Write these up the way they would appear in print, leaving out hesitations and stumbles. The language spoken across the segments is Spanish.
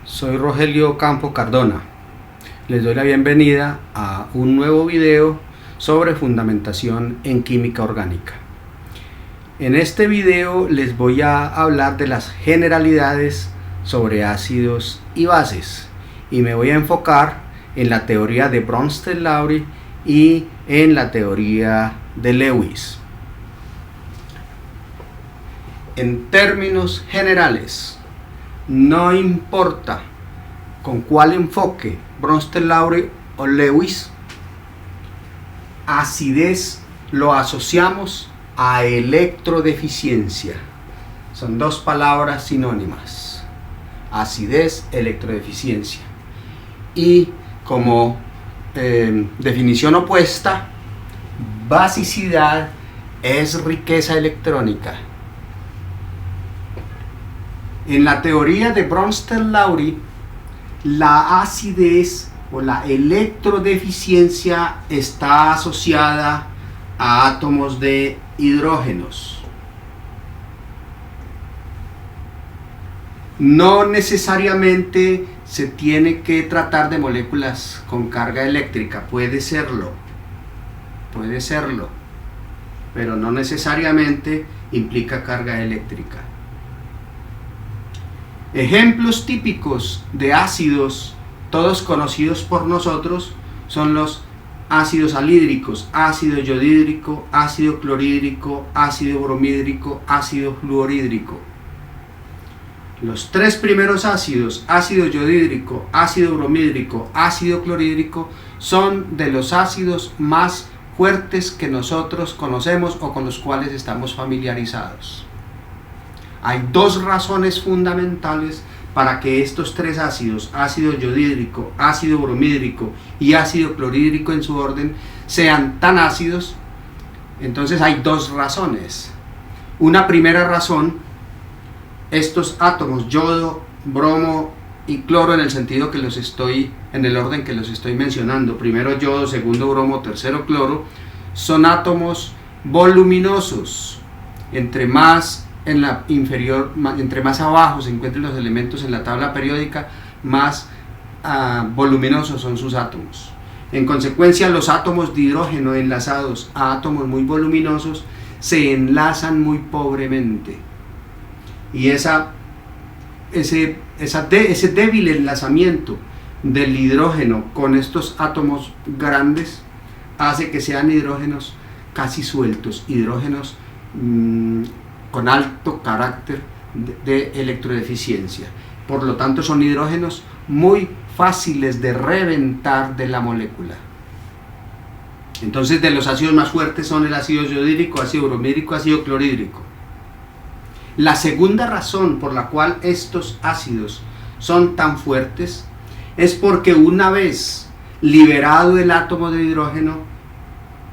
Soy Rogelio Campo Cardona. Les doy la bienvenida a un nuevo video sobre fundamentación en química orgánica. En este video les voy a hablar de las generalidades sobre ácidos y bases y me voy a enfocar en la teoría de Bronsted-Lowry y en la teoría de Lewis. En términos generales, no importa con cuál enfoque, Bronsted-Lowry o Lewis, acidez lo asociamos a electrodeficiencia. Son dos palabras sinónimas: acidez, electrodeficiencia. Y como definición opuesta, basicidad es riqueza electrónica. En la teoría de Bronsted-Lowry, la acidez o la electrodeficiencia está asociada a átomos de hidrógenos. No necesariamente se tiene que tratar de moléculas con carga eléctrica, puede serlo, pero no necesariamente implica carga eléctrica. Ejemplos típicos de ácidos, todos conocidos por nosotros, son los ácidos anhídricos: ácido yodhídrico, ácido clorhídrico, ácido bromhídrico, ácido fluorhídrico. Los tres primeros ácidos, ácido yodhídrico, ácido bromhídrico, ácido clorhídrico, son de los ácidos más fuertes que nosotros conocemos o con los cuales estamos familiarizados. Hay dos razones fundamentales para que estos tres ácidos, ácido yodhídrico, ácido bromhídrico y ácido clorhídrico en su orden, sean tan ácidos. Entonces hay dos razones. Una primera razón: estos átomos yodo, bromo y cloro, en el sentido que los estoy, en el orden que los estoy mencionando, primero yodo, segundo bromo, tercero cloro, son átomos voluminosos. Entre más en la inferior, entre más abajo se encuentren los elementos en la tabla periódica, más voluminosos son sus átomos. En consecuencia, los átomos de hidrógeno enlazados a átomos muy voluminosos se enlazan muy pobremente, y ese débil enlazamiento del hidrógeno con estos átomos grandes hace que sean hidrógenos casi sueltos, hidrógenos con alto carácter de electrodeficiencia. Por lo tanto, son hidrógenos muy fáciles de reventar de la molécula. Entonces, de los ácidos más fuertes son el ácido yodhídrico, ácido bromhídrico, ácido clorhídrico. La segunda razón por la cual estos ácidos son tan fuertes es porque una vez liberado el átomo de hidrógeno,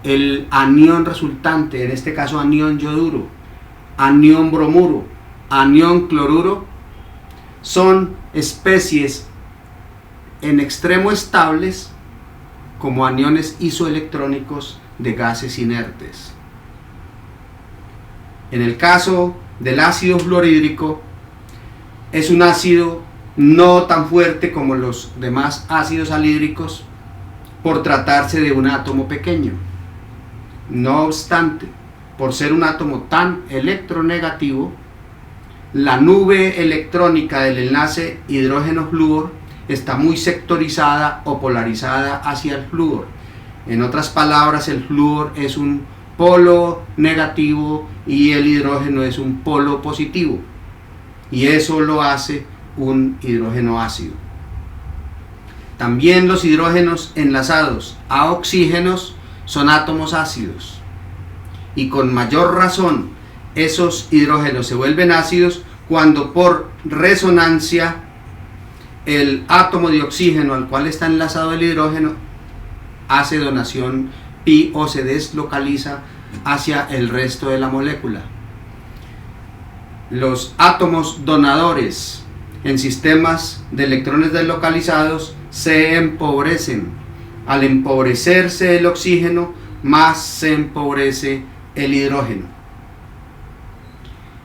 el anión resultante, en este caso anión yoduro, anión bromuro, anión cloruro, son especies en extremo estables como aniones isoelectrónicos de gases inertes. En el caso del ácido fluorhídrico, es un ácido no tan fuerte como los demás ácidos anhídricos por tratarse de un átomo pequeño. No obstante, por ser un átomo tan electronegativo, la nube electrónica del enlace hidrógeno-flúor está muy sectorizada o polarizada hacia el flúor. En otras palabras, el flúor es un polo negativo y el hidrógeno es un polo positivo, y eso lo hace un hidrógeno ácido. También los hidrógenos enlazados a oxígenos son átomos ácidos, y con mayor razón esos hidrógenos se vuelven ácidos cuando por resonancia el átomo de oxígeno al cual está enlazado el hidrógeno hace donación pi o se deslocaliza hacia el resto de la molécula. Los átomos donadores en sistemas de electrones deslocalizados se empobrecen. Al empobrecerse el oxígeno, más se empobrece el hidrógeno.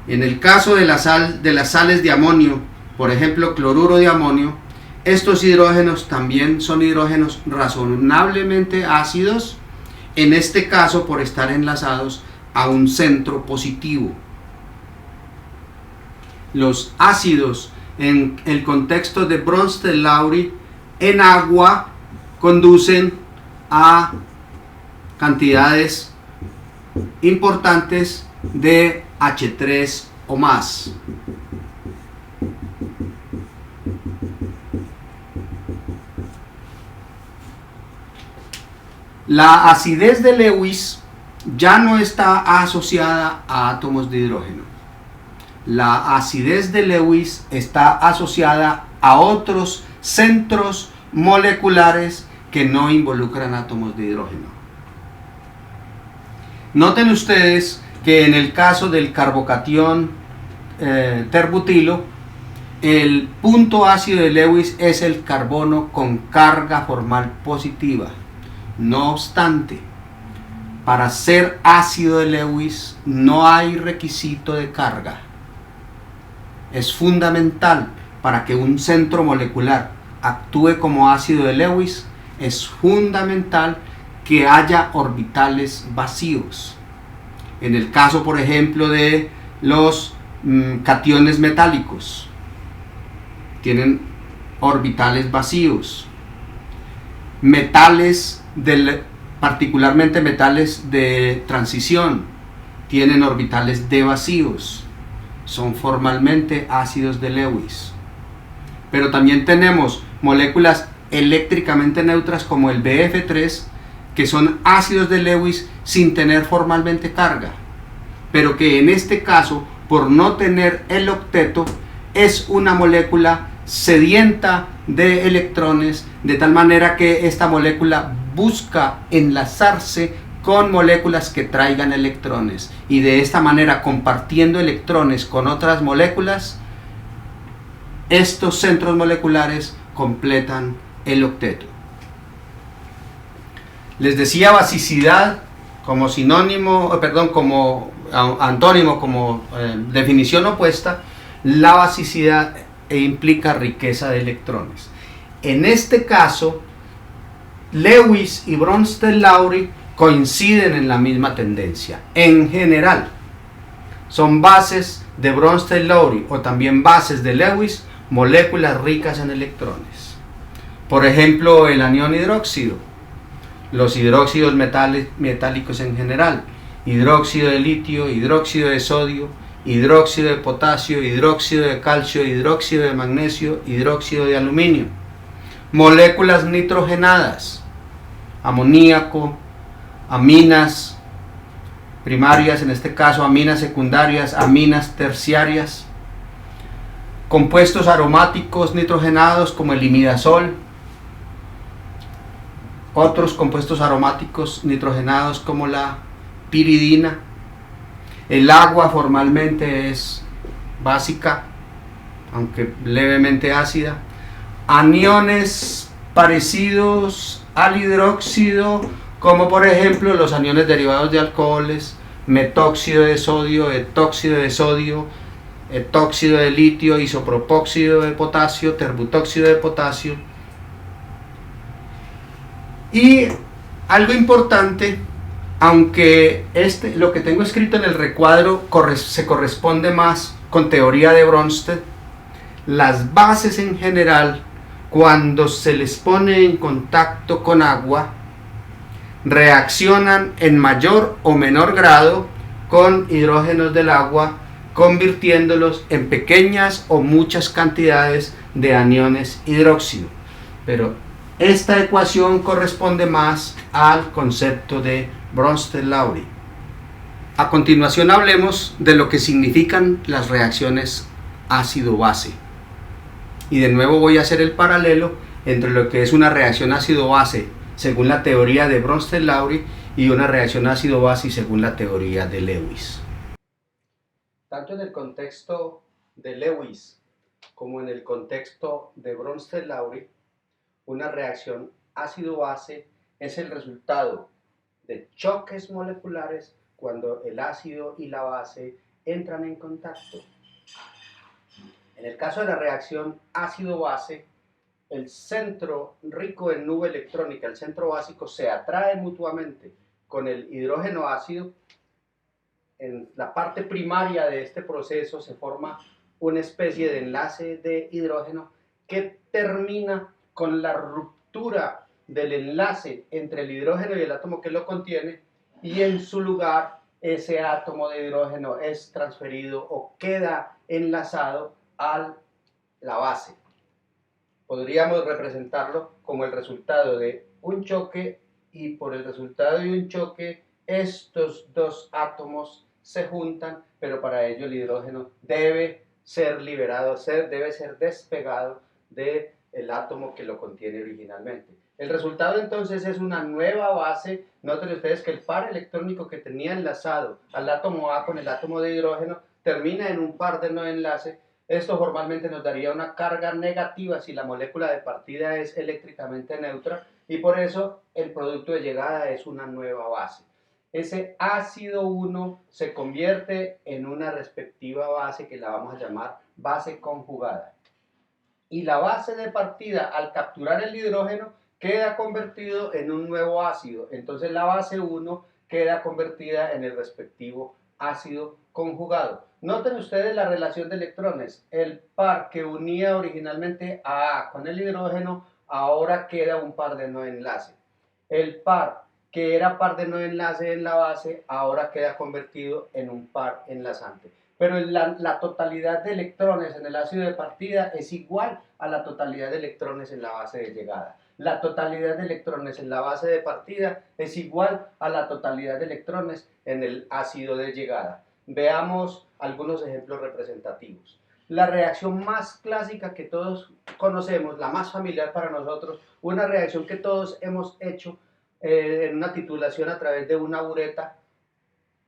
En el caso de las sales de amonio por ejemplo cloruro de amonio, estos hidrógenos también son hidrógenos razonablemente ácidos, en este caso por estar enlazados a un centro positivo. Los ácidos en el contexto de Bronsted-Lowry en agua conducen a cantidades importantes de H3 o más. La acidez de Lewis ya no está asociada a átomos de hidrógeno. La acidez de Lewis está asociada a otros centros moleculares que no involucran átomos de hidrógeno. Noten ustedes que en el caso del carbocatión terbutilo, el punto ácido de Lewis es el carbono con carga formal positiva. No obstante, para ser ácido de Lewis no hay requisito de carga. Es fundamental para que un centro molecular actúe como ácido de Lewis, es fundamental que haya orbitales vacíos. En el caso, por ejemplo, de los cationes metálicos, tienen orbitales vacíos. Metales, particularmente metales de transición, tienen orbitales de vacíos. Son formalmente ácidos de Lewis. Pero también tenemos moléculas eléctricamente neutras como el BF3, que son ácidos de Lewis sin tener formalmente carga, pero que en este caso, por no tener el octeto, es una molécula sedienta de electrones, de tal manera que esta molécula busca enlazarse con moléculas que traigan electrones, y de esta manera, compartiendo electrones con otras moléculas, estos centros moleculares completan el octeto. Les decía basicidad como sinónimo, como antónimo, como definición opuesta. La basicidad implica riqueza de electrones. En este caso, Lewis y Bronsted-Lowry coinciden en la misma tendencia. En general, son bases de Bronsted-Lowry o también bases de Lewis, moléculas ricas en electrones. Por ejemplo, el anión hidróxido, los hidróxidos metálicos en general, hidróxido de litio, hidróxido de sodio, hidróxido de potasio, hidróxido de calcio, hidróxido de magnesio, hidróxido de aluminio. Moléculas nitrogenadas, amoníaco, aminas primarias, en este caso aminas secundarias, aminas terciarias, compuestos aromáticos nitrogenados como el imidazol, otros compuestos aromáticos nitrogenados como la piridina. El agua formalmente es básica, aunque levemente ácida. Aniones parecidos al hidróxido, como por ejemplo los aniones derivados de alcoholes, metóxido de sodio, etóxido de sodio, etóxido de litio, isopropóxido de potasio, terbutóxido de potasio. Y algo importante, aunque lo que tengo escrito en el recuadro se corresponde más con teoría de Bronsted, las bases en general, cuando se les pone en contacto con agua, reaccionan en mayor o menor grado con hidrógenos del agua, convirtiéndolos en pequeñas o muchas cantidades de aniones hidróxido. Pero esta ecuación corresponde más al concepto de Bronsted-Lowry. A continuación hablemos de lo que significan las reacciones ácido-base. Y de nuevo voy a hacer el paralelo entre lo que es una reacción ácido-base según la teoría de Bronsted-Lowry y una reacción ácido-base según la teoría de Lewis. Tanto en el contexto de Lewis como en el contexto de Bronsted-Lowry, una reacción ácido-base es el resultado de choques moleculares cuando el ácido y la base entran en contacto. En el caso de la reacción ácido-base, el centro rico en nube electrónica, el centro básico, se atrae mutuamente con el hidrógeno ácido. En la parte primaria de este proceso se forma una especie de enlace de hidrógeno que termina con la ruptura del enlace entre el hidrógeno y el átomo que lo contiene, y en su lugar ese átomo de hidrógeno es transferido o queda enlazado a la base. Podríamos representarlo como el resultado de un choque, y por el resultado de un choque estos dos átomos se juntan, pero para ello el hidrógeno debe ser liberado, debe ser despegado del átomo que lo contiene originalmente. El resultado entonces es una nueva base. Noten ustedes que el par electrónico que tenía enlazado al átomo A con el átomo de hidrógeno termina en un par de no enlace. Esto formalmente nos daría una carga negativa si la molécula de partida es eléctricamente neutra, y por eso el producto de llegada es una nueva base. Ese ácido 1 se convierte en una respectiva base que la vamos a llamar base conjugada. Y la base de partida, al capturar el hidrógeno, queda convertido en un nuevo ácido. Entonces la base 1 queda convertida en el respectivo ácido conjugado. Noten ustedes la relación de electrones. El par que unía originalmente a A con el hidrógeno ahora queda un par de no enlace. El par que era par de no enlace en la base ahora queda convertido en un par enlazante. Pero la totalidad de electrones en el ácido de partida es igual a la totalidad de electrones en la base de llegada. La totalidad de electrones en la base de partida es igual a la totalidad de electrones en el ácido de llegada. Veamos algunos ejemplos representativos. La reacción más clásica que todos conocemos, la más familiar para nosotros, una reacción que todos hemos hecho en una titulación a través de una bureta.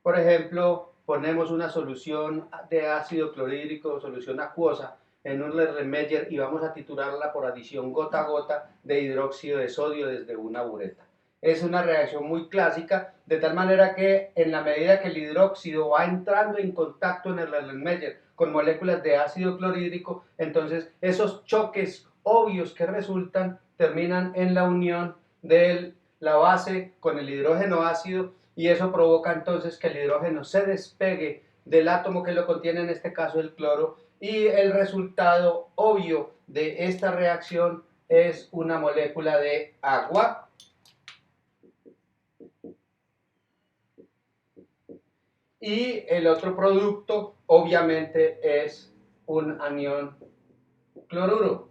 Por ejemplo, ponemos una solución de ácido clorhídrico, solución acuosa, en un Erlenmeyer y vamos a titularla por adición gota a gota de hidróxido de sodio desde una bureta. Es una reacción muy clásica, de tal manera que en la medida que el hidróxido va entrando en contacto en el Erlenmeyer con moléculas de ácido clorhídrico, entonces esos choques obvios que resultan terminan en la unión de la base con el hidrógeno ácido, y eso provoca entonces que el hidrógeno se despegue del átomo que lo contiene, en este caso el cloro, y el resultado obvio de esta reacción es una molécula de agua y el otro producto obviamente es un anión cloruro.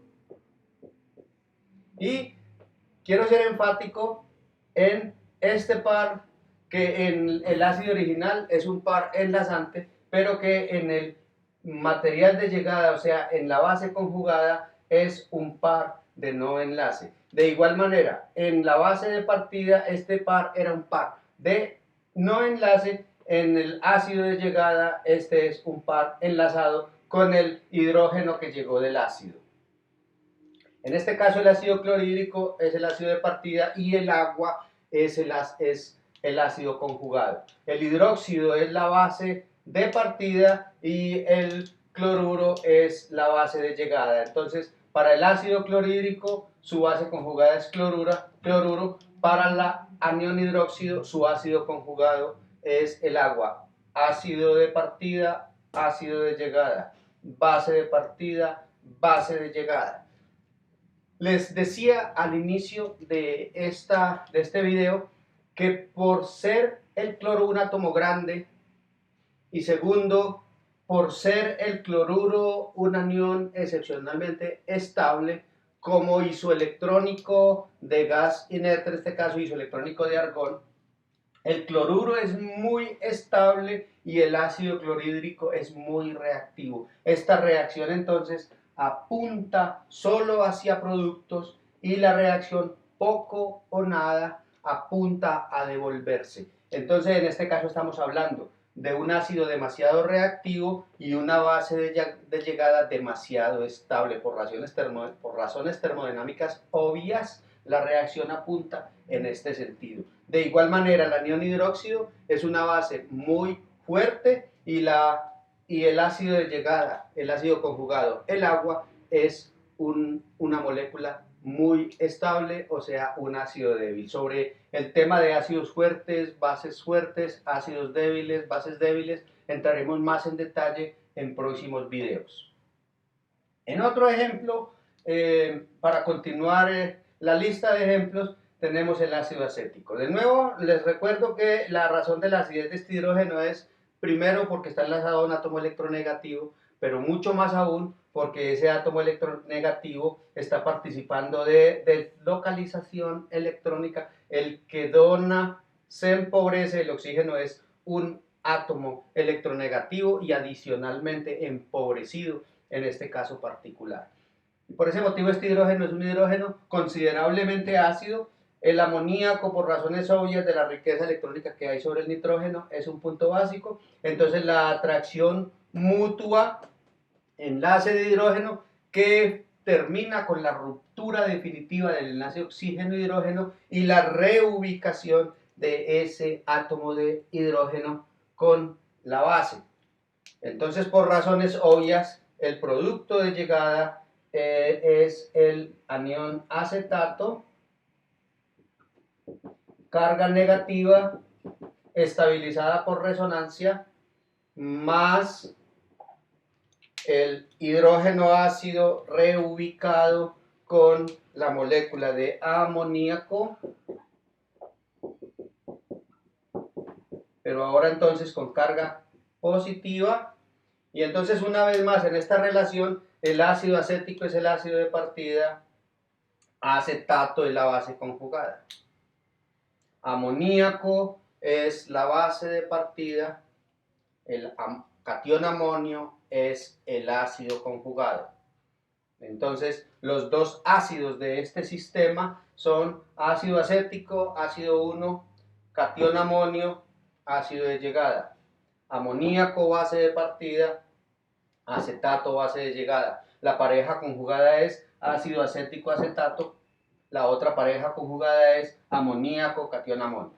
Y quiero ser enfático en este par, que en el ácido original es un par enlazante, pero que en el material de llegada, o sea, en la base conjugada, es un par de no enlace. De igual manera, en la base de partida, este par era un par de no enlace. En el ácido de llegada, este es un par enlazado con el hidrógeno que llegó del ácido. En este caso el ácido clorhídrico es el ácido de partida y el agua es el ácido conjugado. El hidróxido es la base de partida y el cloruro es la base de llegada. Entonces, para el ácido clorhídrico su base conjugada es cloruro. Para la anión hidróxido su ácido conjugado es el agua. Ácido de partida, ácido de llegada. Base de partida, base de llegada. Les decía al inicio de este video que por ser el cloro un átomo grande, y segundo, por ser el cloruro un anión excepcionalmente estable, como isoelectrónico de gas inerte, en este caso isoelectrónico de argón, el cloruro es muy estable y el ácido clorhídrico es muy reactivo. Esta reacción entonces apunta solo hacia productos y la reacción poco o nada apunta a devolverse. Entonces en este caso estamos hablando de un ácido demasiado reactivo y una base de llegada demasiado estable. Por razones termodinámicas obvias, la reacción apunta en este sentido. De igual manera, el anión hidróxido es una base muy fuerte y la y el ácido de llegada, el ácido conjugado, el agua, es una molécula muy estable, o sea, un ácido débil. Sobre el tema de ácidos fuertes, ácidos débiles, bases débiles, entraremos más en detalle en próximos videos. En otro ejemplo, para continuar la lista de ejemplos, tenemos el ácido acético. De nuevo, les recuerdo que la razón de la acidez de este hidrógeno es, primero, porque está enlazado a un átomo electronegativo, pero mucho más aún porque ese átomo electronegativo está participando de deslocalización electrónica. El que dona, se empobrece el oxígeno, es un átomo electronegativo y adicionalmente empobrecido en este caso particular. Por ese motivo este hidrógeno es un hidrógeno considerablemente ácido. El amoníaco, por razones obvias de la riqueza electrónica que hay sobre el nitrógeno, es un punto básico. Entonces la atracción mutua, enlace de hidrógeno, que termina con la ruptura definitiva del enlace oxígeno-hidrógeno y la reubicación de ese átomo de hidrógeno con la base. Entonces, por razones obvias, el producto de llegada es el anión acetato, carga negativa estabilizada por resonancia, más el hidrógeno ácido reubicado con la molécula de amoníaco, pero ahora entonces con carga positiva. Y entonces, una vez más, en esta relación, el ácido acético es el ácido de partida, acetato es la base conjugada, amoníaco es la base de partida, el catión amonio es el ácido conjugado. Entonces, los dos ácidos de este sistema son ácido acético, ácido 1, catión amonio, ácido de llegada, amoníaco base de partida, acetato base de llegada. La pareja conjugada es ácido acético acetato, la otra pareja conjugada es amoníaco catión amonio.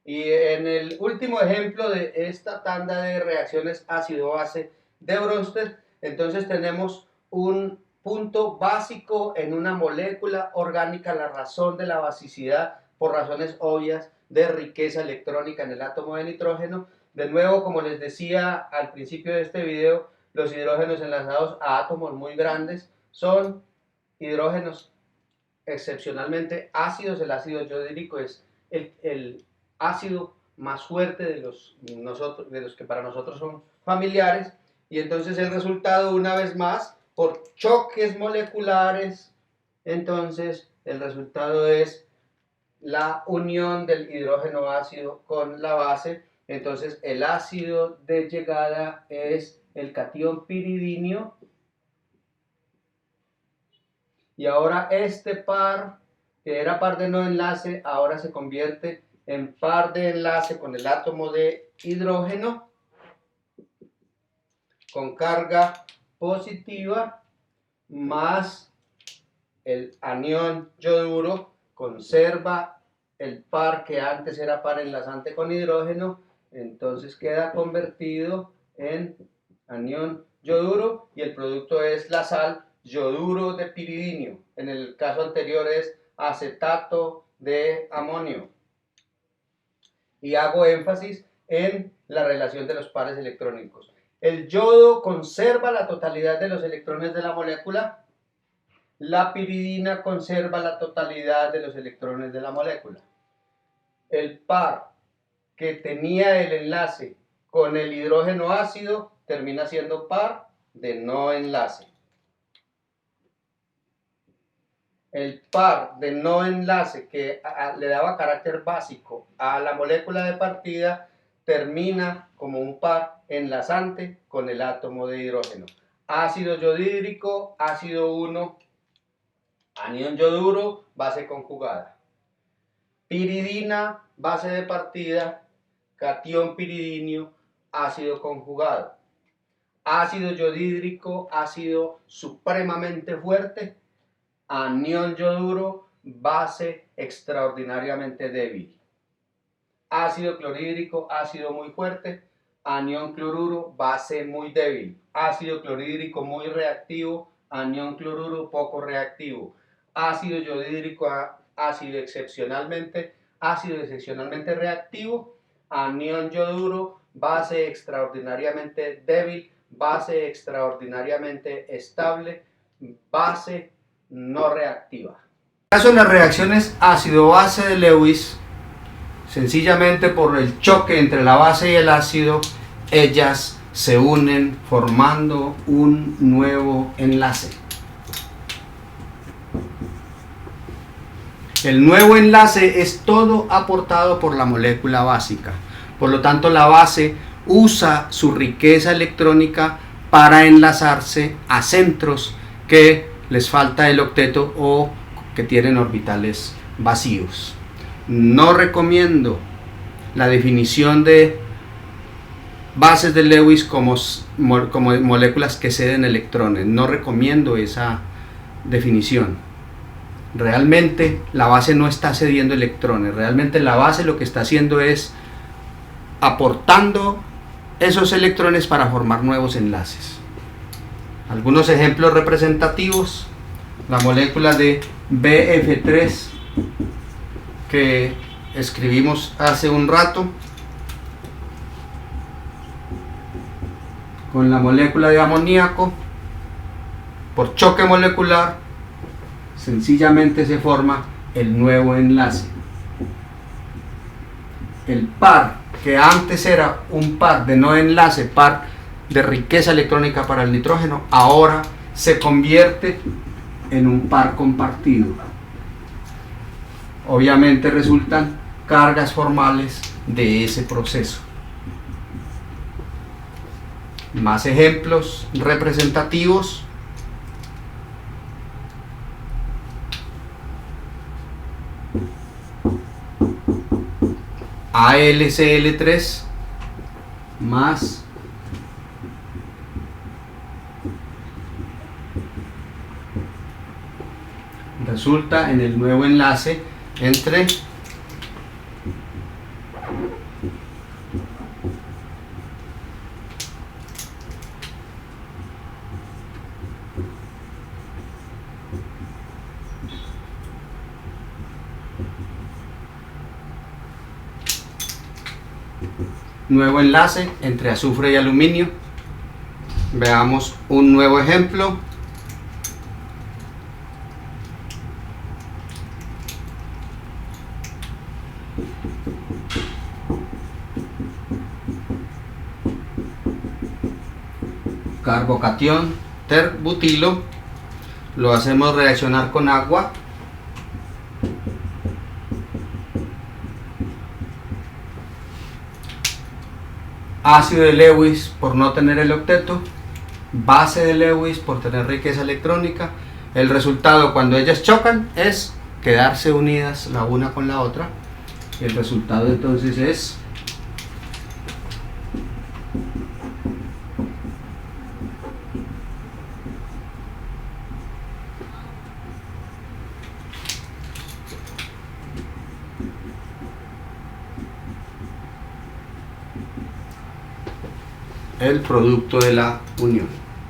Y en el último ejemplo de esta tanda de reacciones ácido-base de Bronsted, entonces tenemos un punto básico en una molécula orgánica, la razón de la basicidad, por razones obvias, de riqueza electrónica en el átomo de nitrógeno. De nuevo, como les decía al principio de este video, los hidrógenos enlazados a átomos muy grandes son hidrógenos excepcionalmente ácidos. El ácido yodídrico es el ácido más fuerte de los que para nosotros son familiares, y entonces el resultado, una vez más, por choques moleculares, entonces el resultado es la unión del hidrógeno ácido con la base. Entonces el ácido de llegada es el catión piridinio, y ahora este par, que era par de no enlace, ahora se convierte en par de enlace con el átomo de hidrógeno con carga positiva, más el anión yoduro conserva el par que antes era par enlazante con hidrógeno, entonces queda convertido en anión yoduro y el producto es la sal yoduro de piridinio. En el caso anterior es acetato de amonio. Y hago énfasis en la relación de los pares electrónicos. El yodo conserva la totalidad de los electrones de la molécula. La piridina conserva la totalidad de los electrones de la molécula. El par que tenía el enlace con el hidrógeno ácido termina siendo par de no enlace. El par de no enlace que le daba carácter básico a la molécula de partida termina como un par enlazante con el átomo de hidrógeno. Ácido yodídrico, ácido 1, anión yoduro, base conjugada. Piridina, base de partida, catión piridinio, ácido conjugado. Ácido yodídrico, ácido supremamente fuerte, anión yoduro, base extraordinariamente débil. Ácido clorhídrico, ácido muy fuerte, anión cloruro, base muy débil. Ácido clorhídrico muy reactivo, anión cloruro poco reactivo. Ácido yodhídrico, ácido excepcionalmente reactivo, anión yoduro, base extraordinariamente débil, base extraordinariamente estable, base no reactiva. En el caso de las reacciones ácido-base de Lewis, sencillamente por el choque entre la base y el ácido, ellas se unen formando un nuevo enlace. El nuevo enlace es todo aportado por la molécula básica. Por lo tanto, la base usa su riqueza electrónica para enlazarse a centros que les falta el octeto o que tienen orbitales vacíos. No recomiendo la definición de bases de Lewis como moléculas que ceden electrones. No recomiendo esa definición. Realmente la base no está cediendo electrones. Realmente la base lo que está haciendo es aportando esos electrones para formar nuevos enlaces. Algunos ejemplos representativos: la molécula de BF3 que escribimos hace un rato, con la molécula de amoníaco. Por choque molecular sencillamente se forma el nuevo enlace. El par, que antes era un par de no enlace, par de riqueza electrónica para el nitrógeno, ahora se convierte en un par compartido. Obviamente resultan cargas formales de ese proceso. Más ejemplos representativos: AlCl3 más resulta en el nuevo enlace entre azufre y aluminio. Veamos un nuevo ejemplo. Carbocatión terbutilo, lo hacemos reaccionar con agua. Ácido de Lewis por no tener el octeto, base de Lewis por tener riqueza electrónica. El resultado cuando ellas chocan es quedarse unidas la una con la otra. El resultado entonces es el producto de la unión.